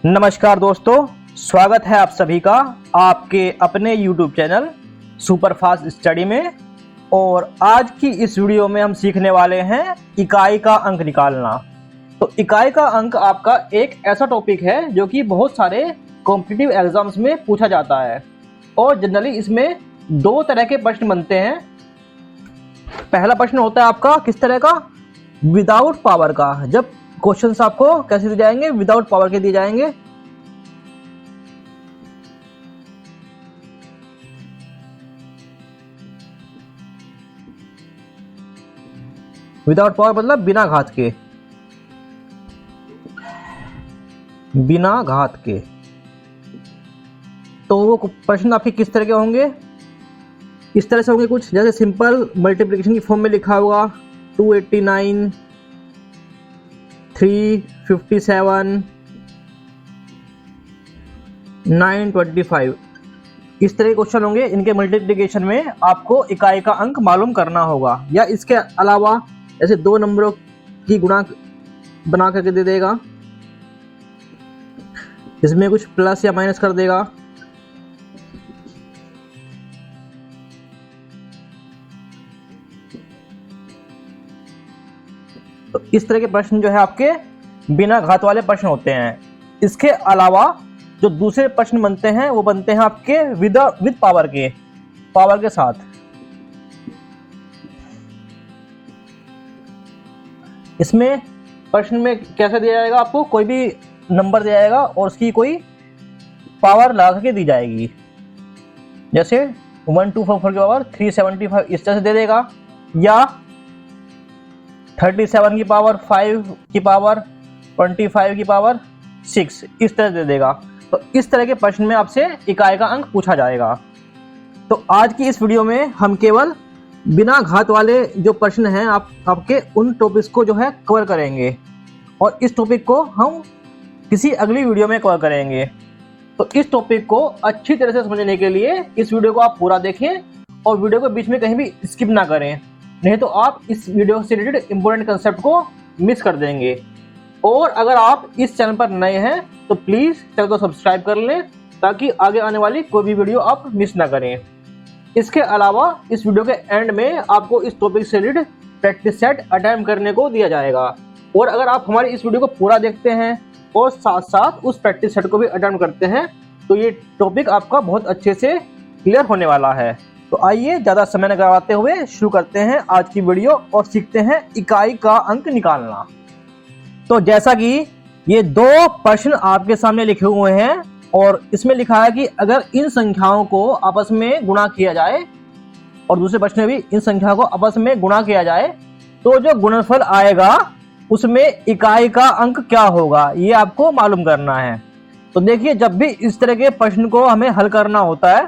नमस्कार दोस्तों, स्वागत है आप सभी का आपके अपने YouTube चैनल सुपरफास्ट स्टडी में। और आज की इस वीडियो में हम सीखने वाले हैं इकाई का अंक निकालना। तो इकाई का अंक आपका एक ऐसा टॉपिक है जो कि बहुत सारे कॉम्पिटिटिव एग्जाम्स में पूछा जाता है और जनरली इसमें दो तरह के प्रश्न बनते हैं। पहला प्रश्न होता है आपका किस तरह का, विदाउट पावर का। जब क्वेश्चंस आपको कैसे दिए जाएंगे, विदाउट पावर के दिए जाएंगे। विदाउट पावर मतलब बिना घात के, बिना घात के। तो वो प्रश्न आपके किस तरह के होंगे, इस तरह से होंगे कुछ, जैसे सिंपल मल्टीप्लिकेशन की फॉर्म में लिखा होगा 289 357 925, इस तरह के क्वेश्चन होंगे। इनके मल्टीप्लिकेशन में आपको इकाई का अंक मालूम करना होगा। या इसके अलावा ऐसे दो नंबरों की गुणा बना करके दे देगा, इसमें कुछ प्लस या माइनस कर देगा। तो इस तरह के प्रश्न जो है आपके बिना घात वाले प्रश्न होते हैं। इसके अलावा जो दूसरे प्रश्न बनते हैं वो बनते हैं आपके विद पावर के साथ। इसमें प्रश्न में कैसे दिया जाएगा, आपको कोई भी नंबर दिया जाएगा और उसकी कोई पावर लगा के दी जाएगी। जैसे 1244 की पावर 375 इस तरह से दे देगा, या 37 की पावर 5 की पावर 25 की पावर 6 इस तरह दे देगा। तो इस तरह के प्रश्न में आपसे इकाई का अंक पूछा जाएगा। तो आज की इस वीडियो में हम केवल बिना घात वाले जो प्रश्न हैं आपके उन टॉपिक्स को जो है कवर करेंगे, और इस टॉपिक को हम किसी अगली वीडियो में कवर करेंगे। तो इस टॉपिक को अच्छी तरह से समझने के लिए इस वीडियो को आप पूरा देखें और वीडियो को बीच में कहीं भी स्किप ना करें, नहीं तो आप इस वीडियो से रिलेटेड इंपॉर्टेंट कंसेप्ट को मिस कर देंगे। और अगर आप इस चैनल पर नए हैं तो प्लीज़ चैनल को सब्सक्राइब कर लें ताकि आगे आने वाली कोई भी वीडियो आप मिस ना करें। इसके अलावा इस वीडियो के एंड में आपको इस टॉपिक से रिलेटेड प्रैक्टिस सेट अटेम्प्ट करने को दिया जाएगा। और अगर आप हमारी इस वीडियो को पूरा देखते हैं और साथ साथ उस प्रैक्टिस सेट को भी अटेम्प्ट करते हैं तो ये टॉपिक आपका बहुत अच्छे से क्लियर होने वाला है। तो आइए ज़्यादा समय न गवाते हुए शुरू करते हैं आज की वीडियो और सीखते हैं इकाई का अंक निकालना। तो जैसा कि ये दो प्रश्न आपके सामने लिखे हुए हैं और इसमें लिखा है कि अगर इन संख्याओं को आपस में गुणा किया जाए, और दूसरे प्रश्न में भी इन संख्याओं को आपस में गुणा किया जाए तो जो गुणनफल आएगा उसमें इकाई का अंक क्या होगा, ये आपको मालूम करना है। तो देखिए, जब भी इस तरह के प्रश्न को हमें हल करना होता है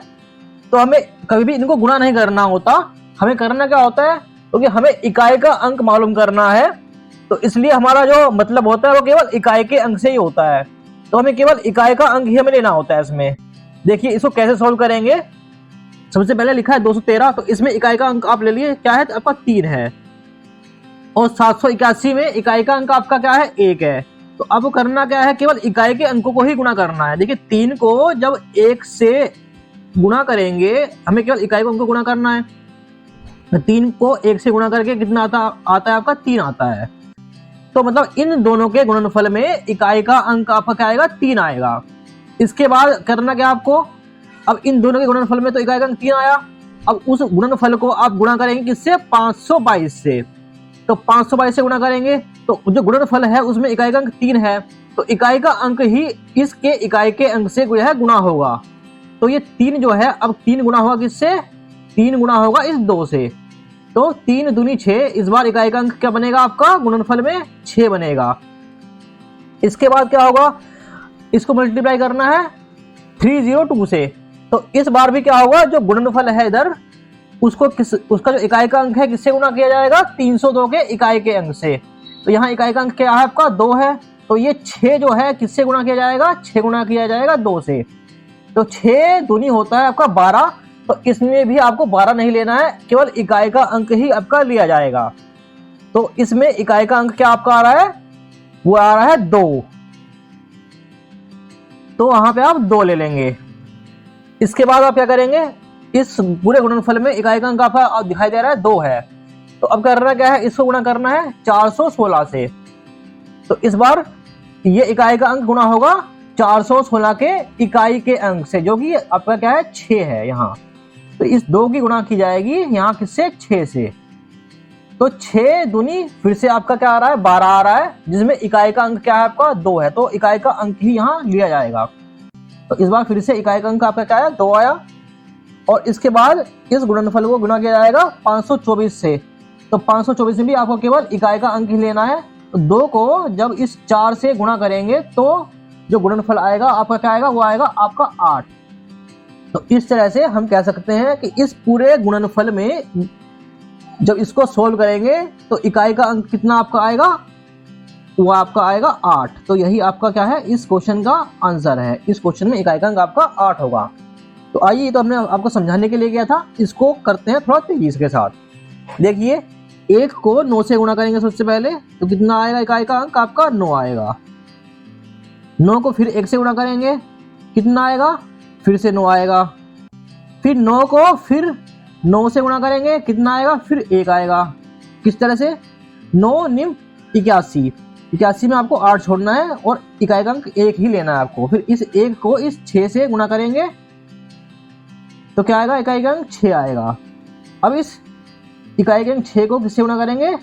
तो हमें कभी भी इनको गुणा नहीं करना होता। हमें करना क्या होता है, क्योंकि हमें इकाई का अंक मालूम करना है, तो इसलिए हमारा जो मतलब होता है वो केवल इकाई के अंक से ही होता है। तो हमें केवल इकाई का अंक ही हमें लेना होता है इसमें। देखिए इसको कैसे सॉल्व करेंगे। सबसे पहले लिखा है 213, तो इसमें इकाई का अंक आप ले लिए, क्या है, तो आपका 3 है। और 781 में इकाई का अंक आपका क्या है, 1 है। तो अब करना क्या है, केवल इकाई के अंकों को ही गुणा करना है। देखिए 3 को जब 1 से गुणा करेंगे, हमें केवल इकाई को अंक गुणा करना है। 3 को 1 से गुणा करके कितना आता है आपका, 3 आता है। तो मतलब इन दोनों के गुणनफल में इकाई का अंक आपका क्या आएगा, 3 आएगा। इसके बाद करना क्या आपको, अब इन दोनों के गुणनफल में तो इकाई का अंक 3 आया। अब उस गुणनफल को आप गुणा करेंगे किससे, 522 से। तो 522 से गुणा करेंगे तो जो गुणनफल है उसमें इकाई का अंक 3 है, तो इकाई का अंक ही इसके इकाई के अंक से जो है गुणा होगा। तो ये 3 जो है, अब 3 गुणा होगा किससे, 3 गुणा होगा इस 2 से। तो 3 दूनी 6, इस बार इकाई का अंक क्या बनेगा आपका, गुणनफल में 6 बनेगा। इसके बाद क्या होगा, इसको मल्टीप्लाई करना है 302 से। तो इस बार भी क्या होगा, जो गुणनफल है इधर उसका जो इकाई का अंक है किससे गुणा किया जाएगा, 302 के इकाई के अंक से। तो यहाँ इकाई का अंक क्या है आपका, 2 है। तो ये 6 जो है किससे गुणा किया जाएगा, 6 गुणा किया जाएगा 2 से। तो 6 दूनी होता है आपका 12। तो इसमें भी आपको 12 नहीं लेना है, केवल इकाई का अंक ही आपका लिया जाएगा। तो इसमें इकाई का अंक क्या आपका आ रहा है, वो आ रहा है 2। तो वहां पे आप 2 ले लेंगे। इसके बाद आप क्या करेंगे, इस पूरे गुणनफल में इकाई का अंक आपका दिखाई दे रहा है 2 है, तो अब करना क्या है, इसको गुणा करना है 416 से। तो इस बार ये इकाई का अंक गुणा होगा 416 के इकाई के अंक से, जो कि आपका क्या है 6 है यहाँ। तो इस 2 की गुणा की जाएगी यहाँ किससे, 6 से। तो 6 दूनी फिर से आपका क्या आ रहा है, 12 आ रहा है, जिसमें इकाई का अंक क्या है आपका 2 है, तो इकाई का अंक ही यहाँ लिया जाएगा। तो इस बार फिर से इकाई का अंक आपका क्या है 2 आया, और इसके बाद इस गुणनफल को गुणा किया जाएगा 524 से। तो 524 में भी आपको केवल इकाई का अंक ही लेना है। तो 2 को जब इस 4 से गुणा करेंगे तो जो गुणनफल आएगा आपका क्या आएगा, वो आएगा आपका 8। तो इस तरह से हम कह सकते हैं कि इस पूरे गुणनफल में जब इसको सोल्व करेंगे तो इकाई का अंक कितना आपका आएगा, वो आपका आएगा 8। तो यही आपका क्या है, इस क्वेश्चन का आंसर है। इस क्वेश्चन में इकाई का अंक आपका 8 होगा। तो आइए, तो हमने आपको समझाने के लिए किया था, इसको करते हैं थोड़ा तेजी के साथ। देखिए, 1 को 9 से गुणा करेंगे सबसे पहले, तो कितना आएगा इकाई का अंक आपका 9 आएगा। 9 को फिर 1 से गुणा करेंगे, कितना आएगा, फिर से 9 आएगा। फिर 9 को फिर 9 से गुणा करेंगे, कितना आएगा, फिर 1 आएगा। किस तरह से, 9 निम 81, 81 में आपको 8 छोड़ना है और इकाई का अंक 1 ही लेना है आपको। फिर इस 1 को इस 6 से गुणा करेंगे तो क्या आएगा, इकाई का अंक 6 आएगा। अब इस इकाई के अंक 6 को किससे गुणा करेंगे,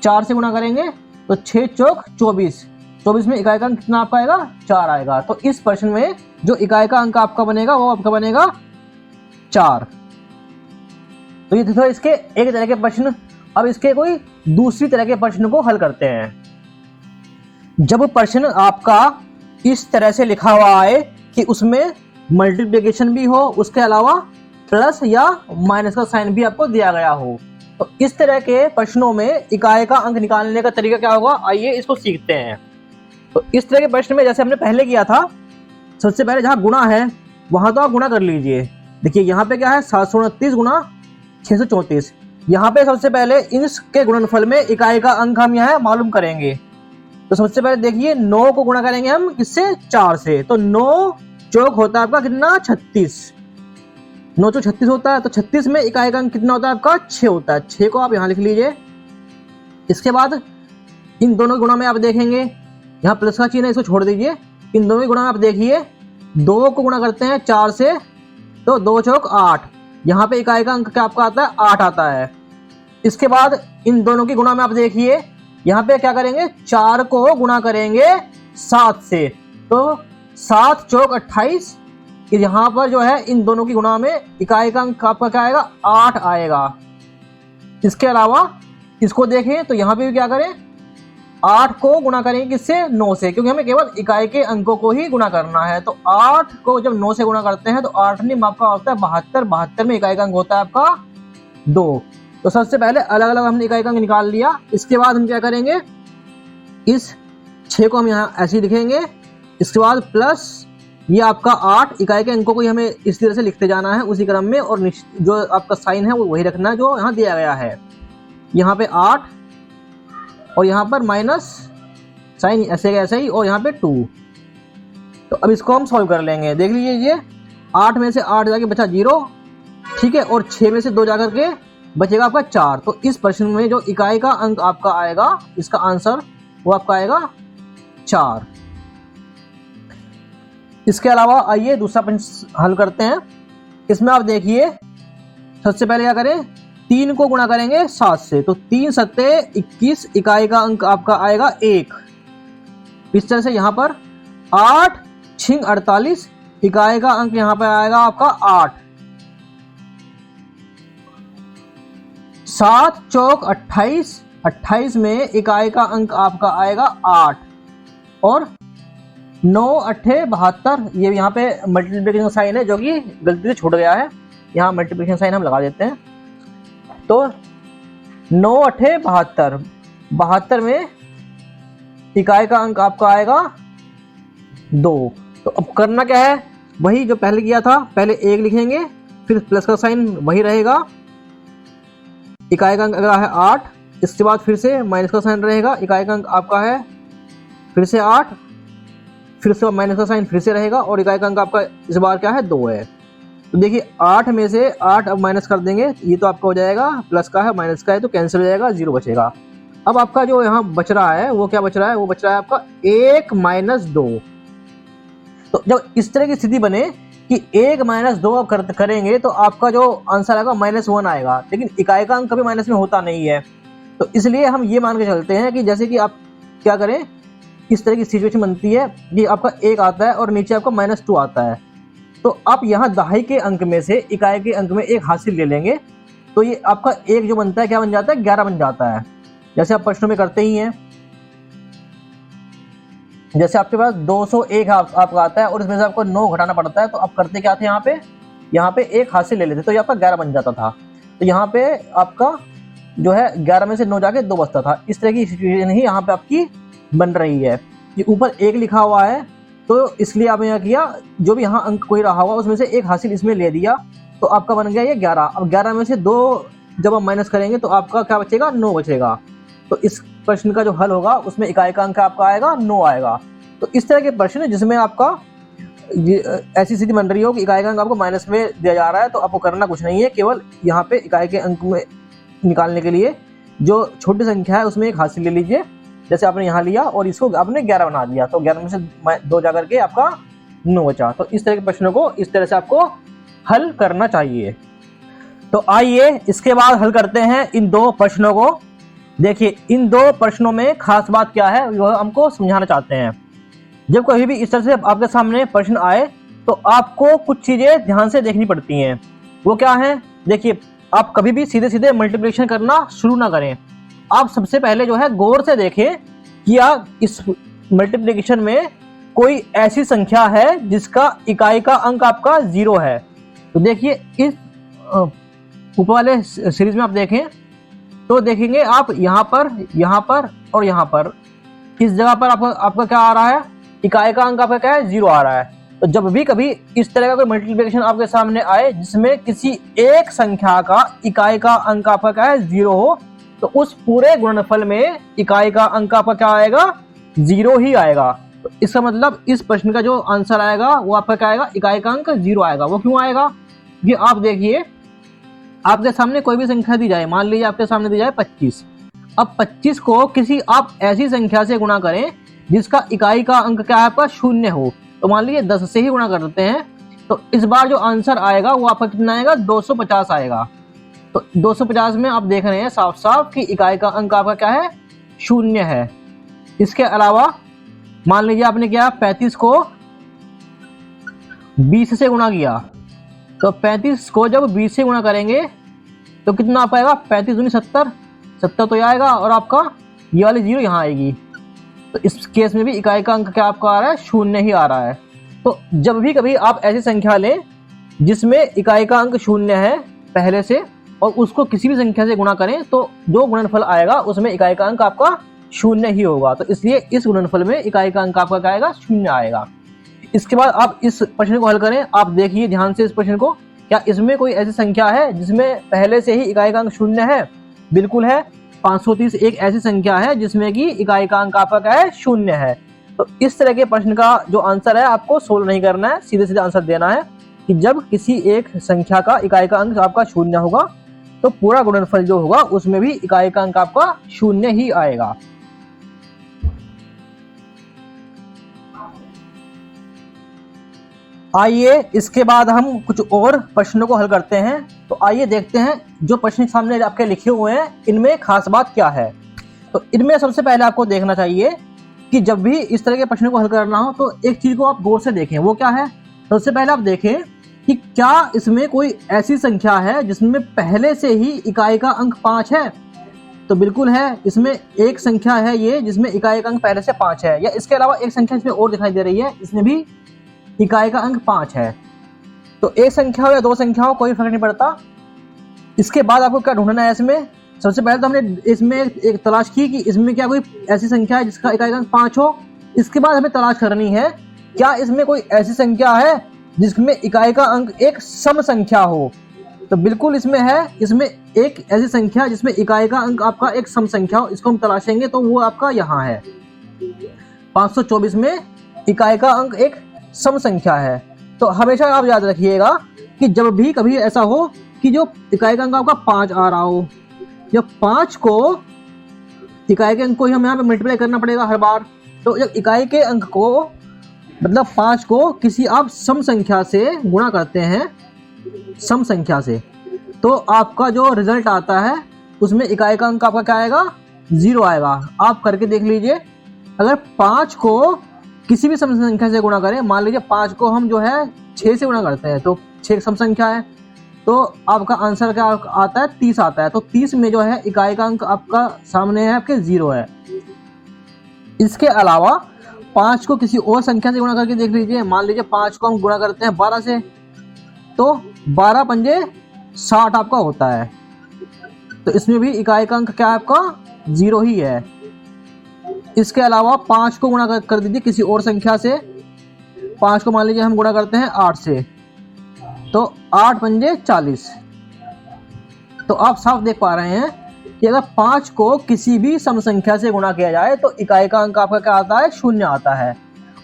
4 से गुणा करेंगे, तो 6 चौक 24, 24 में इकाई का अंक कितना आपका आएगा, 4 आएगा। तो इस प्रश्न में जो इकाई का अंक आपका बनेगा वो आपका बनेगा 4। तो ये देखो इसके एक तरह के प्रश्न। अब इसके कोई दूसरी तरह के प्रश्न को हल करते हैं। जब प्रश्न आपका इस तरह से लिखा हुआ आए कि उसमें मल्टीप्लिकेशन भी हो, उसके अलावा प्लस या माइनस का साइन भी आपको दिया गया हो, तो इस तरह के प्रश्नों में इकाई का अंक निकालने का तरीका क्या होगा, आइए इसको सीखते हैं। तो इस तरह के प्रश्न में जैसे हमने पहले किया था, सबसे पहले जहां गुणा है वहां तो आप गुणा कर लीजिए। देखिए यहाँ पे क्या है, 729 गुणा 634। यहाँ पे सबसे पहले इसके गुणनफल में इकाई का अंक हम यहाँ मालूम करेंगे। तो सबसे पहले देखिए 9 को गुणा करेंगे हम किससे, 4 से। तो 9 चौक होता है आपका कितना, 36, 9 चौक 36 होता है। तो 36 में इकाई का अंक कितना होता है आपका, 6 होता है। 6 को आप यहाँ लिख लीजिए। इसके बाद इन दोनों गुणा में आप देखेंगे, यहाँ प्लस का चिन्ह है, इसको छोड़ दीजिए। इन दोनों गुणा में आप देखिए, 2 को गुणा करते हैं 4 से, तो 2 चौक 8, यहाँ पे इकाई का अंक क्या आपका आता है, 8 आता है। इसके बाद इन दोनों की गुणा में आप देखिए, यहाँ पे क्या करेंगे, 4 को गुणा करेंगे 7 से, तो 7 चौक 28। यहाँ पर जो है इन दोनों की गुणा में इकाई का अंक आपका क्या आएगा, 8 आएगा। इसके अलावा इसको देखें तो यहाँ पे भी क्या करें, 8 को गुणा करेंगे किससे, 9 से, क्योंकि हमें केवल इकाई के अंकों को ही गुणा करना है। तो 8 को जब 9 से गुणा करते हैं तो 8 निम आपका होता है 72, 72 में इकाई का अंक होता है आपका 2। तो सबसे पहले अलग अलग हमने इकाई का अंक निकाल लिया। इसके बाद हम क्या करेंगे, इस 6 को हम यहाँ ऐसे ही लिखेंगे। इसके बाद प्लस ये आपका 8, इकाई के अंकों को ही हमें इस तरह से लिखते जाना है उसी क्रम में, और जो आपका साइन है वो वही रखना है जो यहाँ दिया गया है। यहाँ पे 8 और यहाँ पर माइनस साइन ऐसे ऐसे ही, और यहाँ पे 2। तो अब इसको हम सॉल्व कर लेंगे। देख लीजिए, 8 में से 8 जाके बचा 0, ठीक है, और 6 में से 2 जाकर के बचेगा आपका 4। तो इस प्रश्न में जो इकाई का अंक आपका आएगा, इसका आंसर वो आपका आएगा 4। इसके अलावा आइए दूसरा प्रश्न हल करते हैं। इसमें आप देखिए, सबसे पहले क्या करें, 3 को गुणा करेंगे 7 से, तो 3 सत्ते 21, इकाई का अंक आपका आएगा 1। इस तरह से यहाँ पर 8 छिंग 48, इकाई का अंक यहाँ पर आएगा आपका 8। 7 चौक 28, 28 में इकाई का अंक आपका आएगा 8, और 9 अट्ठे 72, ये यहाँ पे मल्टीप्लिकेशन साइन है जो कि गलती से छूट गया है, यहाँ मल्टीप्लिकेशन साइन हम लगा देते हैं। तो 9 अट्ठे 72, 72 में इकाई का अंक आपका आएगा 2। तो अब करना क्या है, वही जो पहले किया था, पहले 1 लिखेंगे, फिर प्लस का साइन वही रहेगा, इकाई का अंक अगर है 8, इसके बाद फिर से माइनस का साइन रहेगा, इकाई का अंक आपका है फिर से 8, फिर से माइनस का साइन फिर से रहेगा और इकाई का अंक आपका इस बार क्या है 2 है। तो देखिए 8 में से 8 अब माइनस कर देंगे, ये तो आपका हो जाएगा प्लस का है माइनस का है तो कैंसिल हो जाएगा, 0 बचेगा। अब आपका जो यहाँ बच रहा है वो क्या बच रहा है, वो बच रहा है आपका 1 - 2। तो जब इस तरह की स्थिति बने कि 1 - 2 आप करेंगे तो आपका जो आंसर आएगा -1 आएगा, लेकिन इकाई का अंक कभी माइनस में होता नहीं है। तो इसलिए हम ये मान के चलते हैं कि जैसे कि आप क्या करें, इस तरह की सिचुएशन बनती है कि आपका 1 आता है और नीचे आपका -2 आता है, तो आप यहाँ दहाई के अंक में से इकाई के अंक में 1 हासिल ले लेंगे, तो ये आपका 1 जो बनता है क्या बन जाता है, 11 बन जाता है। जैसे आप प्रश्नों में करते ही हैं, जैसे आपके पास 201 आपका आता है और इसमें से आपको 9 घटाना पड़ता है, तो आप करते क्या थे, यहाँ पे 1 हासिल ले लेते तो ये आपका 11 बन जाता था। तो यहाँ पे आपका जो है 11 में से 9 जाके 2 बचता था। इस तरह की सिचुएशन ही यहाँ पे आपकी बन रही है। ये ऊपर 1 लिखा हुआ है तो इसलिए आपने यहाँ किया, जो भी यहाँ अंक कोई रहा हुआ उसमें से 1 हासिल इसमें ले दिया, तो आपका बन गया ये 11। अब 11 में से 2 जब आप माइनस करेंगे तो आपका क्या बचेगा, 9 बचेगा। तो इस प्रश्न का जो हल होगा उसमें इकाई का अंक आपका आएगा 9 आएगा। तो इस तरह के प्रश्न जिसमें आपका ऐसी स्थिति बन रही हो कि इकाई का अंक आपको माइनस में दिया जा रहा है, तो आपको करना कुछ नहीं है, केवल यहाँ पे इकाई के अंक में निकालने के लिए जो छोटी संख्या है उसमें 1 हासिल ले लीजिए, जैसे आपने यहाँ लिया और इसको आपने 11 बना दिया, तो 11 में से 2 जाकर के आपका 9 बचा। तो इस तरह के प्रश्नों को इस तरह से आपको हल करना चाहिए। तो आइए इसके बाद हल करते हैं इन 2 प्रश्नों को। देखिए इन 2 प्रश्नों में खास बात क्या है वो हमको समझाना चाहते हैं। जब कभी भी इस तरह से आपके सामने प्रश्न आए तो आपको कुछ चीजें ध्यान से देखनी पड़ती हैं। वो क्या है, देखिए आप कभी भी सीधे सीधे मल्टीप्लिकेशन करना शुरू ना करें। आप सबसे पहले जो है गौर से देखें कि इस मल्टीप्लिकेशन में कोई ऐसी संख्या है जिसका इकाई का अंक आपका 0 है। तो देखिए इस ऊपर वाले सीरीज में आप देखें तो देखेंगे आप यहाँ पर और यहाँ पर इस जगह पर आपका क्या आ रहा है, इकाई का अंक आपका क्या है, 0 आ रहा है। तो जब भी कभी इस तरह का कोई मल्टीप्लिकेशन आपके सामने आए जिसमें किसी एक संख्या का इकाई का अंक आपका क्या है, 0 हो, तो उस पूरे गुणनफल में इकाई का अंक आपका क्या आएगा, 0 ही आएगा। तो इसका मतलब इस प्रश्न का जो आंसर आएगा वो आपका क्या आएगा, इकाई का अंक 0 आएगा। वो क्यों आएगा, ये आप देखिए आपके सामने कोई भी संख्या दी जाए, मान लीजिए आपके सामने दी जाए 25। अब 25 को किसी आप ऐसी संख्या से गुणा करें जिसका इकाई का अंक क्या है आपका 0 हो, तो मान लीजिए 10 से ही गुणा कर देते हैं, तो इस बार जो आंसर आएगा वो आपका कितना आएगा, 250 आएगा। तो 250 में आप देख रहे हैं साफ साफ कि इकाई का अंक आपका क्या है, 0 है। इसके अलावा मान लीजिए आपने क्या 35 को 20 से गुणा किया, तो 35 को जब 20 से गुणा करेंगे तो कितना आ पाएगा, 35 दूनी 70, 70 तो यह आएगा और आपका ये वाली 0 यहाँ आएगी। तो इस केस में भी इकाई का अंक क्या आपका आ रहा है, 0 ही आ रहा है। तो जब भी कभी आप ऐसी संख्या लें जिसमें इकाई का अंक 0 है पहले से और उसको किसी भी संख्या से गुणा करें, तो जो गुणनफल आएगा उसमें इकाई का अंक आपका 0 ही होगा। तो इसलिए इस गुणनफल में इकाई का अंक आपका क्या आएगा, 0 आएगा। इसके बाद आप इस प्रश्न को हल करें। आप देखिए ध्यान से इस प्रश्न को, क्या इसमें कोई ऐसी संख्या है जिसमें पहले से ही इकाई का अंक 0 है, बिल्कुल है। 530 एक ऐसी संख्या है जिसमें कि इकाई का अंक आपका क्या है, 0 है। तो इस तरह के प्रश्न का जो आंसर है आपको सोल्व नहीं करना है, सीधे सीधे आंसर देना है कि जब किसी एक संख्या का इकाई का अंक आपका 0 होगा तो पूरा गुणनफल जो होगा उसमें भी इकाई का अंक आपका 0 ही आएगा। आइए इसके बाद हम कुछ और प्रश्नों को हल करते हैं। तो आइए देखते हैं जो प्रश्न सामने आपके लिखे हुए हैं इनमें खास बात क्या है। तो इनमें सबसे पहले आपको देखना चाहिए कि जब भी इस तरह के प्रश्नों को हल करना हो तो एक चीज को आप गौर से देखें। वो क्या है, सबसे पहले आप देखें कि क्या इसमें कोई ऐसी संख्या है जिसमें पहले से ही इकाई का अंक 5 है। तो बिल्कुल है, इसमें एक संख्या है ये जिसमें इकाई का अंक पहले से 5 है, या इसके अलावा एक संख्या इसमें और दिखाई दे रही है, इसमें भी इकाई का अंक 5 है। तो एक संख्या हो या 2 संख्या हो कोई फर्क नहीं पड़ता। इसके बाद आपको क्या ढूंढना है, इसमें सबसे पहले तो हमने इसमें एक तलाश की कि इसमें क्या कोई ऐसी संख्या है जिसका इकाई का अंक 5 हो। इसके बाद हमें तलाश करनी है क्या इसमें कोई ऐसी संख्या है जिसमें इकाई का अंक एक सम संख्या हो। तो बिल्कुल इसमें है, इसमें एक ऐसी संख्या जिसमें इकाई का अंक आपका एक सम संख्या हो, इसको हम तलाशेंगे तो वो आपका यहाँ है। 524 में इकाई का अंक एक सम संख्या है। तो हमेशा आप याद रखिएगा कि जब भी कभी ऐसा हो कि जो इकाई का अंक आपका 5 आ रहा हो, जब 5 को इकाई के अंक को ही हम यहाँ पे मल्टीप्लाई करना पड़ेगा हर बार। तो जब इकाई के अंक को मतलब 5 को किसी आप सम संख्या से गुणा करते हैं, सम संख्या से, तो आपका जो रिजल्ट आता है उसमें इकाई का अंक आपका क्या आएगा, 0 आएगा। आप करके देख लीजिए, अगर 5 को किसी भी सम संख्या से गुणा करें, मान लीजिए 5 को हम जो है 6 से गुणा करते हैं, तो 6 सम संख्या है, तो आपका आंसर क्या आता है, 30 आता है। तो 30 में जो है इकाई का अंक आपका सामने है, आपके 0 है। इसके अलावा 5 को किसी और संख्या से गुणा करके देख लीजिए, मान लीजिए 5 को हम गुणा करते हैं 12 से, तो 12 पंजे 60 आपका होता है। तो इसमें भी इकाई का अंक क्या है आपका, 0 ही है। इसके अलावा 5 को गुणा कर दीजिए किसी और संख्या से, 5 को मान लीजिए हम गुणा करते हैं 8 से, तो 8 पंजे 40। तो आप साफ देख पा रहे हैं कि अगर 5 को किसी भी सम संख्या से गुणा किया जाए तो इकाई का अंक आपका क्या आता है, 0 आता है।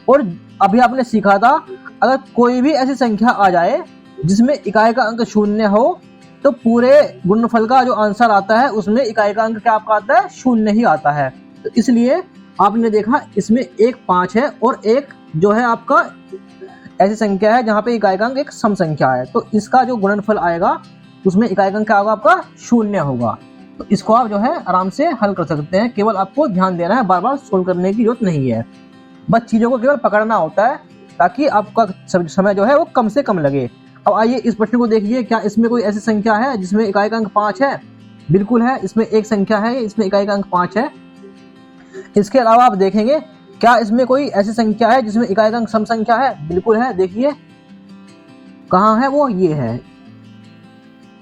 और अभी आपने सीखा था, अगर कोई भी ऐसी संख्या आ जाए जिसमें इकाई का अंक 0 हो, तो पूरे गुणनफल का जो आंसर आता है उसमें इकाई का अंक क्या आपका आता है, 0 ही आता है। तो इसलिए आपने देखा इसमें एक 5 है और एक जो है आपका ऐसी संख्या है जहाँ पे इकाई का अंक एक सम संख्या है। तो इसका जो गुणनफल आएगा उसमें इकाई का अंक क्या होगा, आपका 0 होगा। तो इसको आप जो है आराम से हल कर सकते हैं, केवल आपको ध्यान देना है, बार बार सोल्व करने की जरूरत नहीं है, बस चीज़ों को केवल पकड़ना होता है ताकि आपका समय जो है वो कम से कम लगे। अब आइए इस प्रश्न को देखिए, क्या इसमें कोई ऐसी संख्या है जिसमें इकाई का अंक 5 है? बिल्कुल है, इसमें एक संख्या है, इसमें इकाई का अंक 5 है। इसके अलावा आप देखेंगे क्या इसमें कोई ऐसी संख्या है जिसमें इकाई का अंक सम संख्या है? बिल्कुल है, देखिए कहाँ है वो, ये है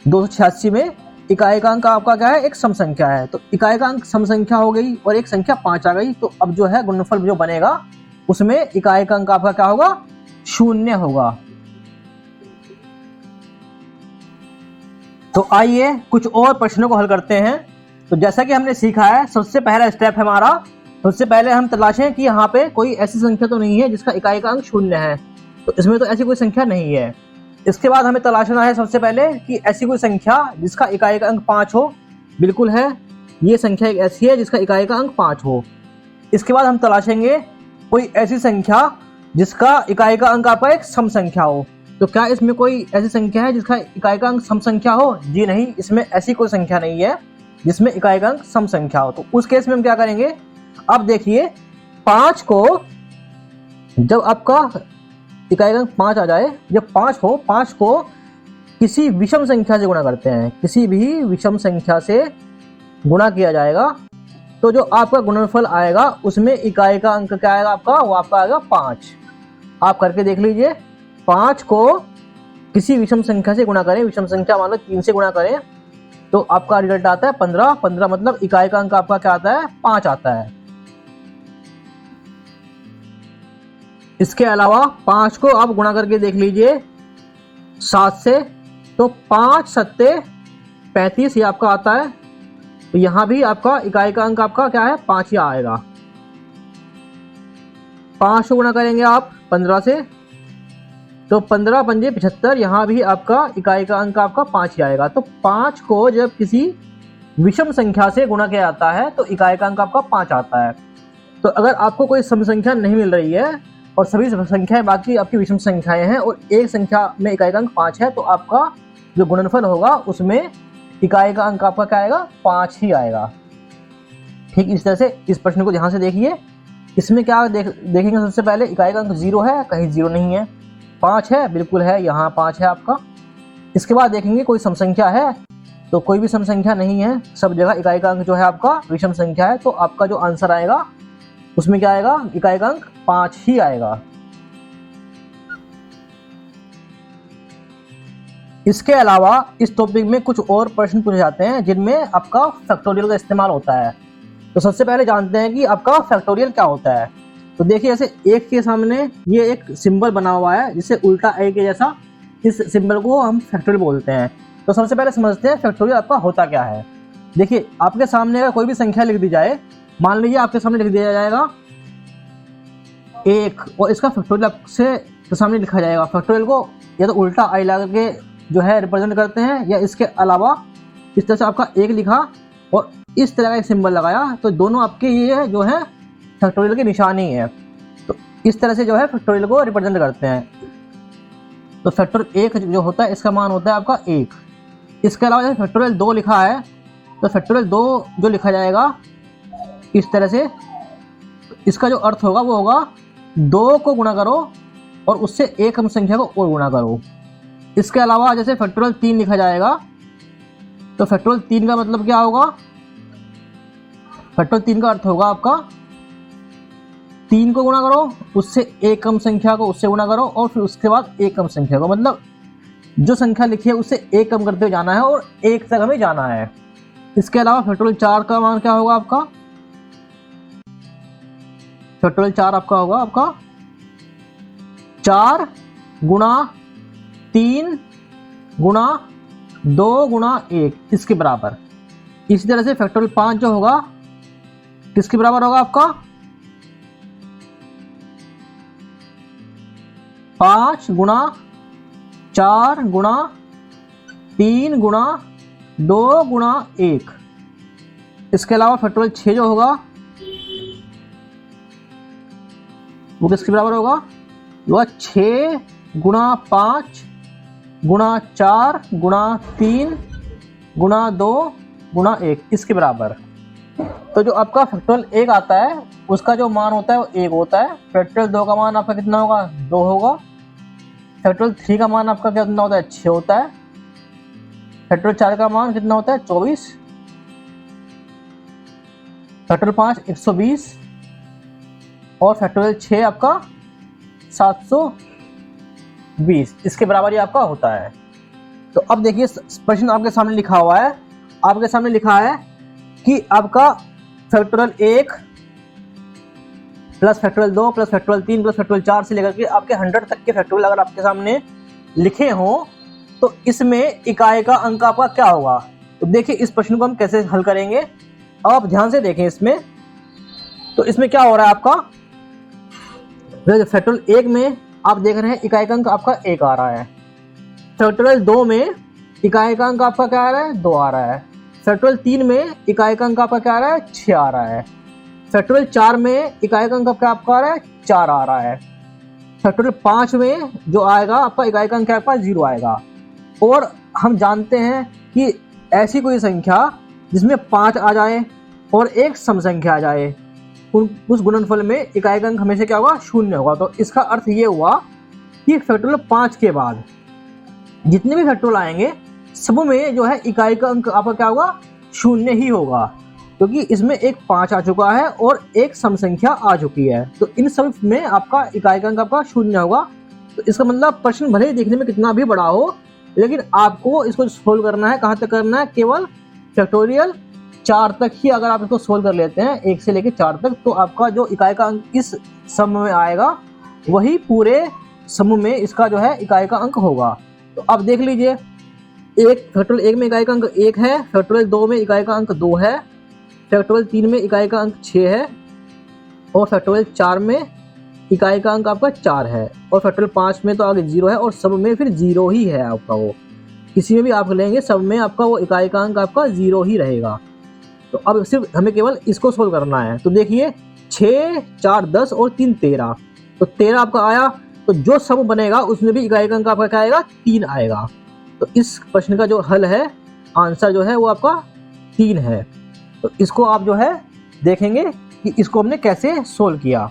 286 में इकाई का अंक आपका क्या है, एक सम संख्या है। तो इकाई का अंक सम संख्या हो गई और एक संख्या 5 आ गई, तो अब जो है गुणनफल जो बनेगा उसमें इकाई का अंक आपका क्या होगा, 0 होगा। तो आइए कुछ और प्रश्नों को हल करते हैं। तो जैसा कि हमने सीखा है, सबसे पहला स्टेप है हमारा, सबसे पहले हम तलाशें कि यहाँ पे कोई ऐसी संख्या तो नहीं है जिसका इकाई का अंक 0 है। तो इसमें तो ऐसी कोई संख्या नहीं है। इसके बाद हमें तलाशना है सबसे पहले कि ऐसी कोई संख्या जिसका इकाई का अंक 5 हो। बिल्कुल है, ये संख्या एक ऐसी है जिसका इकाई का अंक 5 हो। इसके बाद हम तलाशेंगे कोई ऐसी संख्या जिसका इकाई का अंक आपका एक सम संख्या हो। तो क्या इसमें कोई ऐसी संख्या है जिसका इकाई का अंक सम संख्या हो? जी नहीं, इसमें ऐसी कोई संख्या नहीं है जिसमें इकाई का अंक सम संख्या हो। तो उस केस में हम क्या करेंगे, अब देखिए 5 को जब आपका इकाई का अंक 5 आ जाए, जब 5 हो, 5 को किसी विषम संख्या से गुणा करते हैं, किसी भी विषम संख्या से गुणा किया जाएगा, तो जो आपका गुणनफल आएगा उसमें इकाई का अंक क्या आएगा आपका, वो आपका आएगा 5। आप करके देख लीजिए, 5 को किसी विषम संख्या से गुणा करें, विषम संख्या मान लो 3 से गुणा करें, तो आपका रिजल्ट आता है 15। 15 मतलब इकाई का अंक आपका क्या आता है, 5 आता है। इसके अलावा 5 को आप गुणा करके देख लीजिए 7 से, तो 5 सत्ते 35 ये आपका आता है। तो यहाँ भी आपका इकाई का अंक आपका क्या है, 5 ही आएगा। 5 को गुणा करेंगे आप 15 से, तो 15 पंजे 75, यहाँ भी आपका इकाई का अंक आपका 5 ही आएगा। तो 5 को जब किसी विषम संख्या से गुणा किया जाता है तो इकाई का अंक आपका 5 आता है। तो अगर आपको कोई सम संख्या नहीं मिल रही है और सभी संख्याएं बाकी आपकी विषम संख्याएं हैं और एक संख्या में इकाई का अंक 5 है, तो आपका जो गुणनफल होगा उसमें इकाई का अंक आपका क्या आएगा, 5 ही आएगा। ठीक इस तरह से इस प्रश्न को ध्यान से देखिए। इसमें क्या देखेंगे, सबसे पहले इकाई का अंक 0 है, कहीं 0 नहीं है। 5 है, बिल्कुल है, यहाँ 5 है आपका। इसके बाद देखेंगे कोई सम संख्या है, तो कोई भी सम संख्या नहीं है, सब जगह इकाई का अंक जो है आपका विषम संख्या है। तो आपका जो आंसर आएगा उसमें क्या आएगा, इकाई का अंक 5 ही आएगा। इसके अलावा इस टॉपिक में कुछ और प्रश्न पूछे जाते हैं जिनमें आपका फैक्टोरियल का इस्तेमाल होता है। तो सबसे पहले जानते हैं कि आपका फैक्टोरियल क्या होता है। तो देखिए, जैसे एक के सामने ये एक सिंबल बना हुआ है जिससे उल्टा ए के जैसा, इस सिंबल को हम फैक्टोरियल बोलते हैं। तो सबसे पहले समझते हैं फैक्टोरियल आपका होता क्या है। देखिए, आपके सामने अगर कोई भी संख्या लिख दी जाए, मान लीजिए आपके सामने लिख दिया जाएगा 1 और इसका फैक्टोरियल से तो सामने लिखा जाएगा। फैक्टोरियल को या तो उल्टा आई लगा के जो है रिप्रेजेंट करते हैं, या इसके अलावा इस तरह से आपका 1 लिखा और इस तरह का एक सिंबल लगाया, तो दोनों आपके ये जो है फैक्टोरियल की निशानी है। तो इस तरह से जो है फैक्टोरियल को रिप्रेजेंट करते हैं। तो फैक्टोरियल 1 जो होता है इसका मान होता है आपका 1। इसके अलावा जैसे फैक्टोरियल 2 लिखा है, तो फैक्टोरियल 2 जो लिखा जाएगा इस तरह से, इसका जो अर्थ होगा वो होगा 2 को गुणा करो और उससे एक हम संख्या को और गुणा करो। इसके अलावा जैसे फैक्टोरियल 3 लिखा जाएगा, तो फैक्टोरियल 3 का मतलब क्या होगा? फैक्टोरियल 3 का अर्थ होगा आपका 3 को गुणा करो, उससे एक कम संख्या को उससे गुणा करो और फिर उसके बाद एक कम संख्या को, मतलब जो संख्या लिखी है उससे एक कम करते हुए जाना है और 1 तक हमें जाना है। इसके अलावा फैक्टोरियल 4 का मान क्या होगा आपका? फैक्टोरियल 4 आपका होगा आपका 4 गुणा 3 गुणा 2 गुणा 1 इसके बराबर। इसी तरह से फैक्टोरियल 5 जो होगा किसके बराबर होगा आपका? 5 गुणा 4 गुणा 3 गुणा 2 गुणा 1। इसके अलावा फैक्टोरियल 6 जो होगा वो किसके बराबर होगा? वो 6 गुणा 5 गुणा 4 गुणा 3 गुणा 2 गुणा 1 इसके बराबर। तो जो आपका फैक्टोरियल 1 आता है उसका जो मान होता है वो 1 होता है। फैक्टोरियल 2 का मान आपका कितना होगा? 2 होगा। फैक्टोरियल 3 का मान आपका कितना होता है? 6 होता है। फैक्टोरियल 4 का मान कितना होता है? 24। फैक्टोरियल 5 120 और फैक्टोरियल 6 आपका 720 इसके बराबर ही आपका होता है। तो अब देखिए प्रश्न आपके सामने लिखा हुआ है, आपके सामने लिखा है कि आपका factorial 1 plus factorial 2 plus factorial 3 plus factorial 4 से लेकर के आपके 100 तक के फैक्टोरियल अगर आपके सामने लिखे हों तो इसमें इकाई का अंक आपका क्या होगा। तो देखिए इस प्रश्न को हम कैसे हल करेंगे, आप ध्यान से देखें। इसमें तो इसमें क्या हो रहा है आपका? फैक्टोरियल 1 में आप देख रहे हैं इकाई का अंक आपका 1 आ रहा है। फैक्टोरियल 2 में इकाई का अंक आपका क्या आ रहा है? 2 आ रहा है। फैक्टोरियल 3 में इकाई का अंक आपका क्या आ रहा है? 6 आ रहा है। फैक्टोरियल 4 में इकाई का अंक आपका आ रहा है? 4 आ रहा है। फैक्टोरियल 5 में जो आएगा आपका इकाई का अंक आपका 0 आएगा। और हम जानते हैं कि ऐसी कोई संख्या जिसमें 5 आ जाए और एक सम संख्या आ जाए, उस गुणनफल में इकाई का अंक हमेशा क्या होगा? 0 होगा। तो इसका अर्थ ये हुआ कि फैक्टोरियल 5 के बाद जितने भी फैक्टोरियल आएंगे सब में जो है इकाई का अंक आपका क्या होगा? 0 ही होगा, क्योंकि इसमें एक 5 आ चुका है और एक सम संख्या आ चुकी है। तो इन सब में आपका इकाई का अंक आपका 0 होगा। तो इसका मतलब प्रश्न भले ही देखने में कितना भी बड़ा हो, लेकिन आपको इसको सोल्व करना है। कहाँ तक करना है? केवल फैक्टोरियल 4 तक ही अगर आप इसको सोल्व कर लेते हैं, 1 से लेकर 4 तक, तो आपका जो इकाई का अंक इस सम में आएगा वही पूरे सम में इसका जो है इकाई का अंक होगा। तो अब देख लीजिए, फैक्टोरियल 1 में इकाई का अंक 1 है, फैक्टोरियल 2 में इकाई का अंक 2 है, फैक्टोरियल 3 में इकाई का अंक 6 है और फैक्टोरियल 4 में इकाई का अंक आपका 4 है और फैक्टोरियल 5 में तो आगे 0 है और सब में फिर 0 ही है आपका। वो किसी में भी आप लेंगे सब में आपका वो इकाई का अंक आपका 0 ही रहेगा। तो अब सिर्फ हमें केवल इसको सोल्व करना है। तो देखिए 6 4 10 और 3 13, तो 13 आपका आया। तो जो सम बनेगा उसमें भी इकाई का अंक आपका क्या आएगा? 3 आएगा। तो इस प्रश्न का जो हल है, आंसर जो है वो आपका 3 है। तो इसको आप जो है देखेंगे कि इसको हमने कैसे सोल्व किया,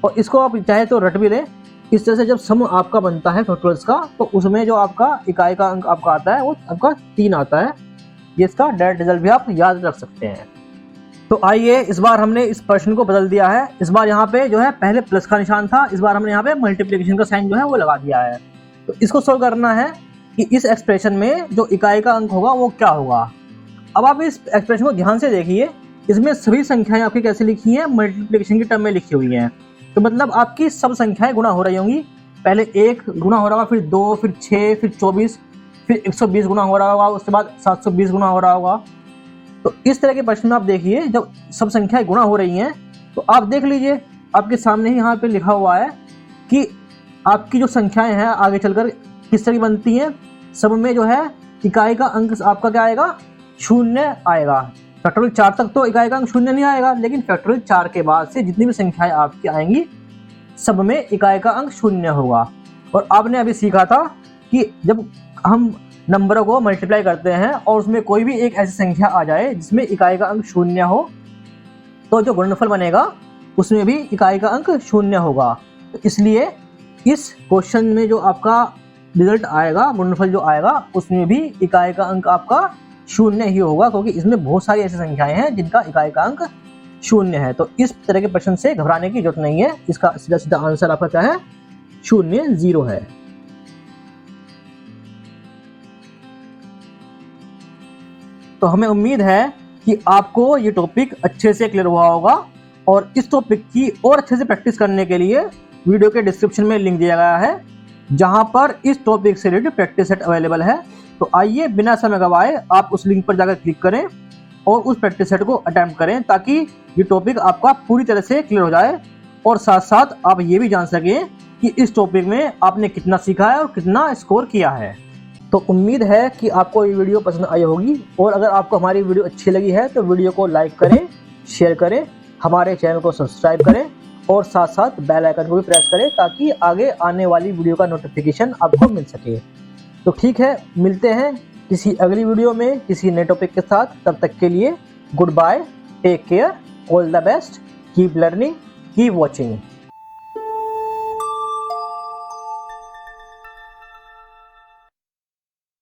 और इसको आप चाहे तो रट भी लें। इस तरह से जब सम आपका बनता है फैक्टोरियल्स का, तो उसमें जो आपका इकाई का अंक आपका आता है वो आपका 3 आता है। ये इसका डायरेक्ट रिजल्ट भी आप याद रख सकते हैं। तो आइए इस बार हमने इस प्रश्न को बदल दिया है। इस बार यहाँ पे जो है पहले प्लस का निशान था, इस बार हमने यहाँ पे मल्टीप्लिकेशन का साइन जो है वो लगा दिया है। तो इसको सोल्व करना है कि इस एक्सप्रेशन में जो इकाई का अंक होगा वो क्या होगा। अब आप इस एक्सप्रेशन को ध्यान से देखिए, इसमें सभी संख्याएं आपकी कैसे लिखी हैं? मल्टीप्लिकेशन की टर्म में लिखी हुई हैं। तो मतलब आपकी सब संख्याएं गुणा हो रही होंगी। पहले 1 गुणा हो रहा होगा, फिर 2, फिर 6, फिर 24, फिर 120 गुणा हो रहा होगा, उसके बाद 720 गुणा हो रहा होगा। तो इस तरह के प्रश्न में आप देखिए जब सब संख्याएं गुणा हो रही हैं तो आप देख लीजिए आपके सामने ही यहाँ पे लिखा हुआ है कि आपकी जो संख्याएं हैं आगे चलकर किस तरह की बनती हैं। सब में जो है इकाई का अंक आपका क्या आएगा, शून्य आएगा। फैक्टोरियल 4 तक तो इकाई का अंक शून्य नहीं आएगा, लेकिन फैक्टोरियल 4 के बाद से जितनी भी संख्याएं आपकी आएंगी सब में इकाई का अंक शून्य होगा। और आपने अभी सीखा था कि जब हम नंबरों को मल्टीप्लाई करते हैं और उसमें कोई भी एक ऐसी संख्या आ जाए जिसमें इकाई का अंक शून्य हो, तो जो गुणनफल बनेगा उसमें भी इकाई का अंक शून्य होगा। तो इसलिए इस क्वेश्चन में जो आपका रिजल्ट आएगा, गुणनफल जो आएगा, उसमें भी इकाई का अंक आपका शून्य ही होगा, क्योंकि इसमें बहुत सारी ऐसी संख्याएं हैं जिनका इकाई का अंक शून्य है। तो इस तरह के प्रश्न से घबराने की जरूरत नहीं है। इसका सीधा सीधा आंसर आपका क्या है, शून्य, 0 है। तो हमें उम्मीद है कि आपको ये टॉपिक अच्छे से क्लियर हुआ होगा, और इस टॉपिक की और अच्छे से प्रैक्टिस करने के लिए वीडियो के डिस्क्रिप्शन में लिंक दिया गया है, जहां पर इस टॉपिक से रिलेटेड प्रैक्टिस सेट अवेलेबल है। तो आइए बिना समय गवाए आप उस लिंक पर जाकर क्लिक करें और उस प्रैक्टिस सेट को अटेम्प्ट करें, ताकि ये टॉपिक आपका पूरी तरह से क्लियर हो जाए, और साथ साथ आप ये भी जान सकें कि इस टॉपिक में आपने कितना सीखा है और कितना स्कोर किया है। तो उम्मीद है कि आपको ये वीडियो पसंद आई होगी, और अगर आपको हमारी वीडियो अच्छी लगी है तो वीडियो को लाइक करें, शेयर करें, हमारे चैनल को सब्सक्राइब करें, और साथ साथ बेल आइकन को भी प्रेस करें, ताकि आगे आने वाली वीडियो का नोटिफिकेशन आपको मिल सके। तो ठीक है, मिलते हैं किसी अगली वीडियो में किसी नए टॉपिक के साथ। तब तक के लिए goodbye, take care, all the best, keep learning, keep watching.